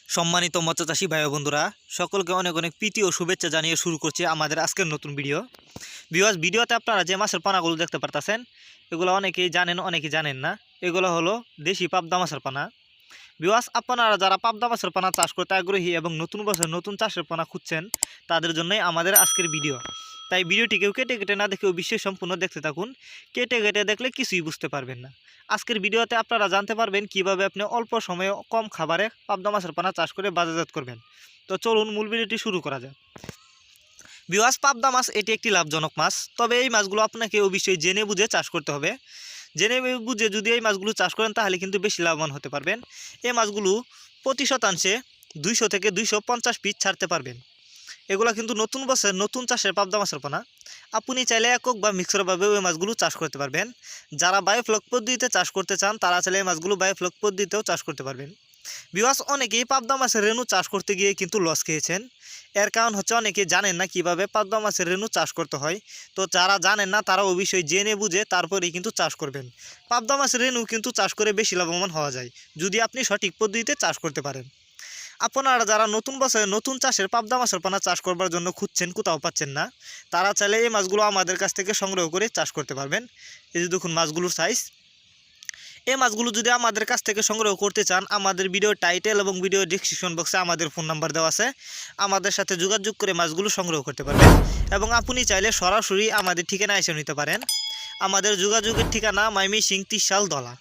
সম্মানিত মৎস্যচাষী ভাই ও বন্ধুরা, সকলকে অনেক অনেক প্রীতি ও শুভেচ্ছা জানিয়ে শুরু করছি আমাদের আজকের নতুন ভিডিও। ভিডিওতে আপনারা যে মাছের পানাগুলো দেখতে পারতেছেন, এগুলো অনেকেই জানেন, অনেকেই জানেন না। এগুলো হলো দেশি পাবদা মাছের পানা। আপনারা যারা পাবদা মাছের পানা চাষ করতে আগ্রহী এবং নতুন বছর নতুন চাষের পানা খুঁজছেন, তাদের জন্যই আমাদের আজকের ভিডিও। তাই ভিডিওটি কেউ কেটে কেটে না দেখে অবশ্যই সম্পূর্ণ দেখতে থাকুন। কেটে কেটে দেখলে কিছুই বুঝতে পারবেন না। আজকের ভিডিওতে আপনারা জানতে পারবেন কিভাবে আপনি অল্প সময়ে কম খাবারে পাবদা মাছের পানা চাষ করে বাজারজাত করবেন। তো চলুন মূল ভিডিওটি শুরু করা যাক। পাবদা মাছ এটি একটি লাভজনক মাছ, তবে এই মাছগুলো আপনাকে অবশ্যই জেনে বুঝে চাষ করতে হবে। জেনে বুঝে যদি এই মাছগুলো চাষ করেন তাহলে কিন্তু বেশি লাভবান হতে পারবেন। এই মাছগুলো প্রতি শতাংশে 200 থেকে 250 পিস ছাড়তে পারবেন। এগুলো কিন্তু নতুন বছর নতুন চাষের পাবদা মাছের পোনা। আপনি চাইলে একক বা মিক্সরভাবে ওই মাছগুলো চাষ করতে পারবেন। যারা বায়োফ্লক পদ্ধতিতে চাষ করতে চান তারা চাইলে এই মাছগুলো বায়োফ্লক পদ্ধতিতেও চাষ করতে পারবেন। অনেকেই পাবদা মাছের রেণু চাষ করতে গিয়ে কিন্তু লস খেয়েছেন। এর কারণ হচ্ছে অনেকে জানেন না কিভাবে পাবদা মাছের রেণু চাষ করতে হয়। তো যারা জানেন না তারা অবশ্যই জেনে বুঝে তারপরেই কিন্তু চাষ করবেন। পাবদা মাছের রেণু কিন্তু চাষ করে বেশি লাভবান হওয়া যায় যদি আপনি সঠিক পদ্ধতিতে চাষ করতে পারেন। আপনারা যারা নতুন বছরে নতুন চাষের পাবদা মাছের পোনা চাষ করবার জন্য খুঁজছেন, কোথাও পাচ্ছেন না, তারা চাইলে এই মাছগুলো আমাদের কাছ থেকে সংগ্রহ করে চাষ করতে পারবেন। এই যে দেখুন মাছগুলোর সাইজ। এই মাছগুলো যদি আমাদের কাছ থেকে সংগ্রহ করতে চান, আমাদের ভিডিও টাইটেল এবং ভিডিও ডিসক্রিপশন বক্সে আমাদের ফোন নাম্বার দেওয়া আছে। আমাদের সাথে যোগাযোগ করে মাছগুলো সংগ্রহ করতে পারবেন এবং আপনি চাইলে সরাসরি আমাদের ঠিকানা এসে নিতে পারেন। আমাদের যোগাযোগের ঠিকানা ময়মনসিংহ ত্রিশাল দলা।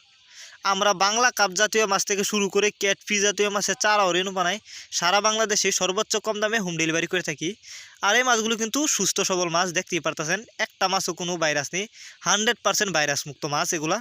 আমরা বাংলা কাপ জাতীয় মাছ থেকে শুরু করে ক্যাটফিশ জাতীয় মাছের চারা ও রেণু বানাই সারা বাংলাদেশে সর্বোচ্চ কম দামে হোম ডেলিভারি করে থাকি। আর এই মাছগুলো কিন্তু সুস্থ সবল মাছ, দেখতেই পারতেছেন একটা মাছও কোনো ভাইরাস নেই, 100% ভাইরাস মুক্ত মাছ এগুলা।